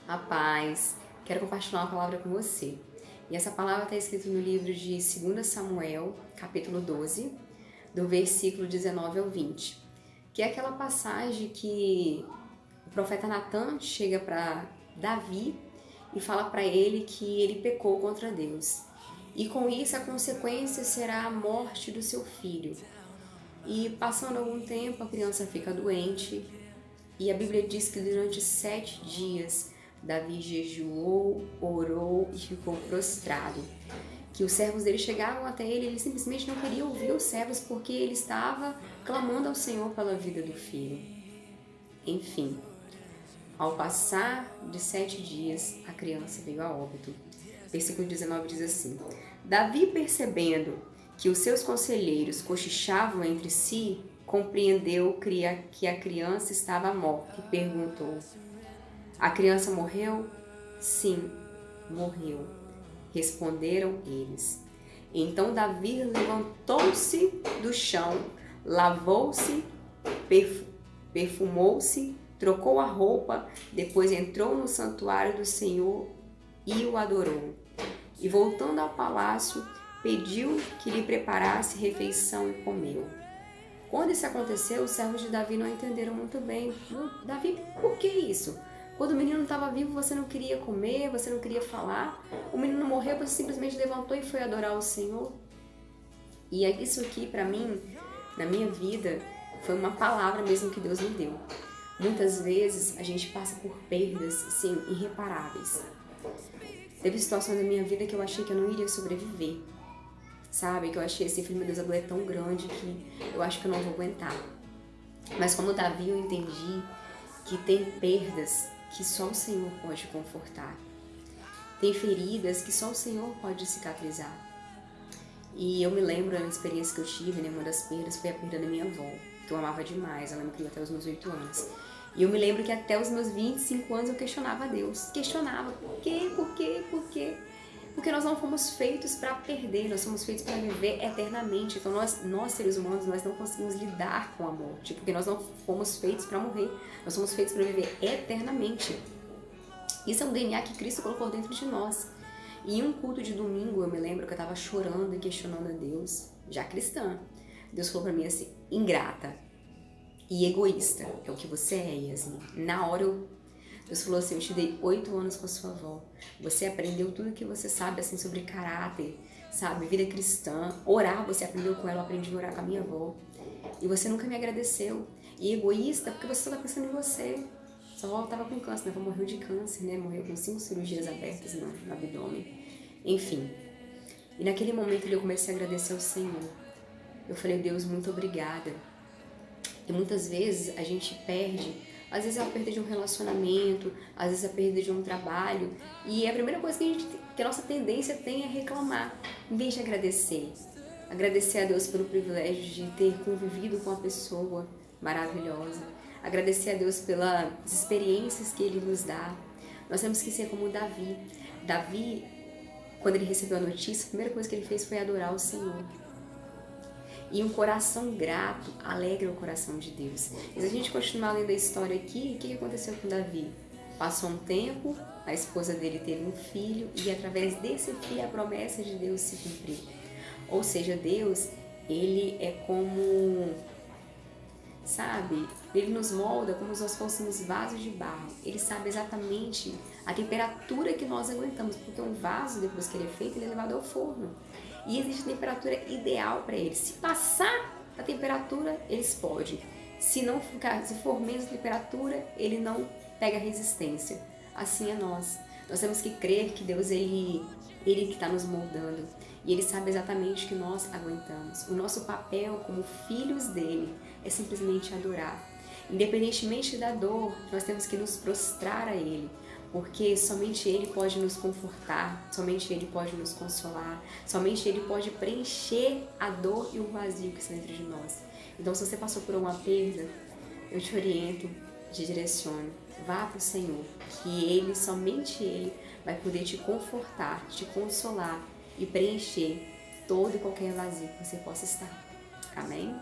A paz. Quero compartilhar uma palavra com você. E essa palavra está escrita no livro de 2 Samuel, capítulo 12, do versículo 19 ao 20, que é aquela passagem que o profeta Natan chega para Davi e fala para ele que ele pecou contra Deus. E com isso a consequência será a morte do seu filho. E passando algum tempo a criança fica doente e a Bíblia diz que durante 7 dias Davi jejuou, orou e ficou prostrado. Que os servos dele chegavam até ele e ele simplesmente não queria ouvir os servos porque ele estava clamando ao Senhor pela vida do filho. Enfim, ao passar de 7 dias, a criança veio a óbito. Versículo 19 diz assim: Davi, percebendo que os seus conselheiros cochichavam entre si, compreendeu que a criança estava morta e perguntou: A criança morreu? Sim, morreu, responderam eles. Então Davi levantou-se do chão, lavou-se, perfumou-se, trocou a roupa, depois entrou no santuário do Senhor e o adorou. E voltando ao palácio, pediu que lhe preparasse refeição e comeu. Quando isso aconteceu, os servos de Davi não entenderam muito bem. Davi, por que isso? Quando o menino estava vivo, você não queria comer, você não queria falar. O menino morreu, você simplesmente levantou e foi adorar o Senhor. E isso aqui, para mim, na minha vida, foi uma palavra mesmo que Deus me deu. Muitas vezes a gente passa por perdas, sim, irreparáveis. Teve situações da minha vida que eu achei que eu não iria sobreviver. Sabe? Que eu achei assim, meu Deus, a dor é tão grande que eu acho que eu não vou aguentar. Mas como Davi, eu entendi que tem perdas que só o Senhor pode confortar. Tem feridas que só o Senhor pode cicatrizar. E eu me lembro da experiência que eu tive, né? Uma das perdas foi a perda da minha avó, que eu amava demais, ela me criou até os meus 8 anos. E eu me lembro que até os meus 25 anos eu questionava a Deus. Questionava, por quê, por quê, por quê? Porque nós não fomos feitos para perder, nós somos feitos para viver eternamente. Então nós seres humanos, nós não conseguimos lidar com a morte, porque nós não fomos feitos para morrer, nós somos feitos para viver eternamente. Isso é um DNA que Cristo colocou dentro de nós. E em um culto de domingo, eu me lembro que eu estava chorando e questionando a Deus, já cristã. Deus falou para mim assim: ingrata e egoísta é o que você é, Yasmin. Na hora Deus falou assim: eu te dei 8 anos com a sua avó. Você aprendeu tudo que você sabe assim sobre caráter, sabe, vida cristã. Orar, você aprendeu com ela, eu aprendi a orar com a minha avó. E você nunca me agradeceu. E egoísta, porque você só tá pensando em você. Sua avó tava com câncer, né? Ela morreu de câncer, né? Morreu com 5 cirurgias abertas no abdômen. Enfim. E naquele momento eu comecei a agradecer ao Senhor. Eu falei: Deus, muito obrigada. E muitas vezes a gente perde. Às vezes é a perda de um relacionamento, às vezes é a perda de um trabalho. E a primeira coisa que a nossa tendência tem é reclamar, em vez de agradecer. Agradecer a Deus pelo privilégio de ter convivido com uma pessoa maravilhosa. Agradecer a Deus pelas experiências que Ele nos dá. Nós temos que ser como Davi. Davi, quando ele recebeu a notícia, a primeira coisa que ele fez foi adorar o Senhor. E um coração grato alegra o coração de Deus. E se a gente continuar lendo a história aqui, o que aconteceu com Davi? Passou um tempo, a esposa dele teve um filho e através desse filho a promessa de Deus se cumpriu. Ou seja, Deus, Ele é como, sabe, Ele nos molda como se nós fôssemos vasos de barro. Ele sabe exatamente a temperatura que nós aguentamos, porque um vaso, depois que ele é feito, ele é levado ao forno. E existe temperatura ideal para ele. Se passar a temperatura, ele explode. Se for menos temperatura, ele não pega resistência. Assim é nós. Nós temos que crer que Deus, Ele que está nos moldando. E Ele sabe exatamente o que nós aguentamos. O nosso papel como filhos dele é simplesmente adorar. Independentemente da dor, nós temos que nos prostrar a Ele. Porque somente Ele pode nos confortar, somente Ele pode nos consolar, somente Ele pode preencher a dor e o vazio que está dentro de nós. Então, se você passou por uma perda, eu te oriento, te direciono, vá para o Senhor, que Ele, somente Ele, vai poder te confortar, te consolar e preencher todo e qualquer vazio que você possa estar. Amém?